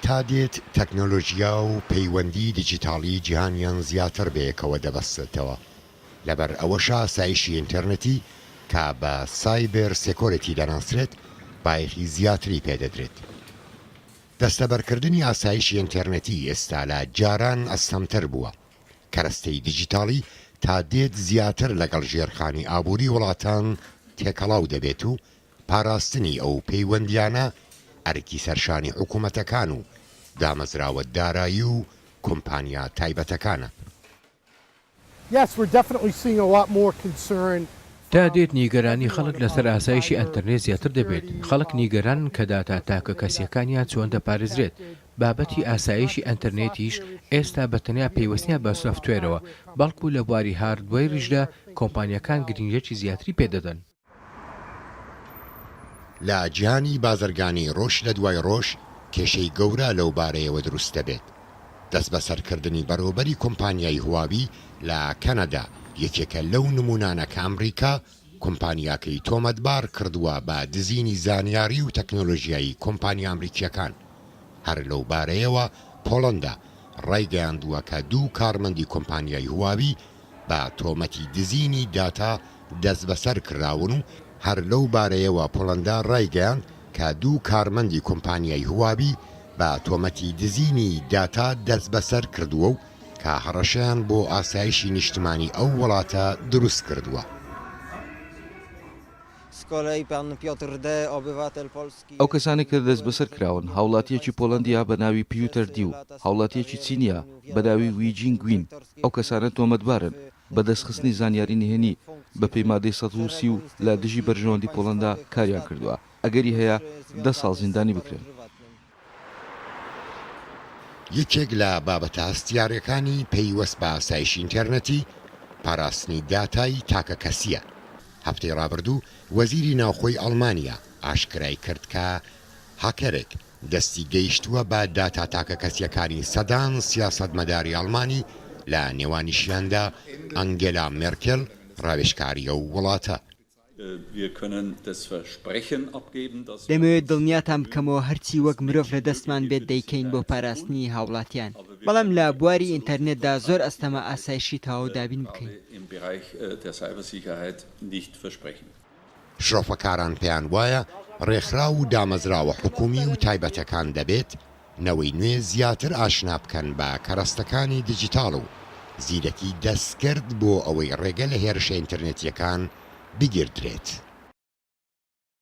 تا دێت تەکنۆلۆژیا و پەیوەندی دیجیتاڵی جیهانیان زیاتر بەیەکەوە دەبەستێتەوە لەبەر ئەوەشە ئاسایشی ئینتەرنێتی کە بە سایبەر سێکۆریتی دەناسرێت بایەخی زیاتری پێدەدرێت. دەستەبەرکردنی ئاسایشی ئینتەرنێتی ئێستا لە جاران ئەستەمتر بووە. کەرەستەی دیجیتاڵی تا دێت زیاتر لەگەڵ ژێرخانی ئابووری وڵاتان تێکەڵاو دەبێت و پاراستنی ئەو پەیوەندیانە ئەرکی سەرشانی حکوومەتەکان و دامەزراوە دارایی و کۆمپانیا تایبەتەکانە. تا دێت نیگەرانی خەڵک لەسەر ئاسایشی ئەنتەرنێت زیاتر دەبێت. خەڵک نیگەران کە داتا تاکە کەسیەکانیان چۆن دەپارێزرێت. بابەتی ئاسایشی ئەنتەرنێتیش ئێستا بەتەنیا پەیوەستیان بە سۆفتوێرەوە، بەڵکو لە بواری هاردوێریشدا کۆمپانیەکان گرنگێکی زیاتری پێدەدەن. لە جیهانی بازرگانی ڕۆژ لە دوای ڕۆژ کێشەی گەورە لەو بارەیەوە دروست دەبێت. دەست بەسەرکردنی بەڕێوەبەری کۆمپانیای هواوی لە کەنەدا یەکێکە لەو نمونانە کە ئەمریکا کۆمپانیاکەی تۆمەتبار کردووە بە دزینی زانیاری و تەکنۆلۆژیایی کۆمپانیا ئەمریکیەکان. هەر لەو بارەیەوە پۆڵەندا ڕایگەیاندووە کە 2 کارمەندی کۆمپانیای هواوی بە تۆمەتی دزینی داتا دەست بەسەر کراون و هەر لەو بارەیەوە پۆڵەندا ڕایگەیاند کە 2 کارمەندی کۆمپانیای هواوی بە تۆمەتی دزینی داتا دەست بەسەر کردووە و کە هەڕەشیان بۆ ئاسایشی نیشتمانی ئەو وڵاتە دروست کردووە. ئەو کەسانی کە دەست بەسەر کراون هاوڵاتیەکی پۆڵەندیا بە ناوی پیوتەر دی و هاوڵاتیەکی چینیا بە ناوی ویجین گوین. ئەو کەسانە تۆمەتبارن بە دەستخستنی زانیاری نهێنی بە پێی مادەی 130 و لە دژی بەرژەوەندی پۆڵەندا کاریان کردووە. ئەگەری هەیە 10 ساڵ زیندانی بکرێن. یەکێک لە بابەتە هەستیارەکانی پەیوەست بە ئاسایشی ئینتەرنێتی پاراستنی داتای تاکە کەسیە. هەفتەی ڕابردوو وەزیری ناوخۆی ئەڵمانیا ئاشکرای کرد کە هاکەرێک دەستی گەیشتووە بە داتا تاکە کەسیەکانی سەدان سیاسەتمەداری ئەڵمانی لە نێوانیشیاندا ئەنگێلا مێرکێل ڕاوێژکاریە و وڵاتە. دەمەوێت دڵنیاتان بکەمەوە هەرچی وەک مرۆڤ لە دەستمان بێت دەیکەین بۆ پاراستنی هاوڵاتیان، بەڵام لە بواری ئینتەرنێتدا زۆر ئەستەمە ئاسایشی تەواو دابین بکەین. شرۆفەکاران پێیان وایە ڕێکخرا و دامەزراوە حکومی و تایبەتەکان دەبێت نەوەی نوێ زیاتر ئاشنا بکەن بە کەرەستەکانی دیجیتاڵ و زیرەکی دەستکرد بۆ ئەوەی ڕێگە لە هێرشە ئینتەرنێتیەکان بگیردرێت.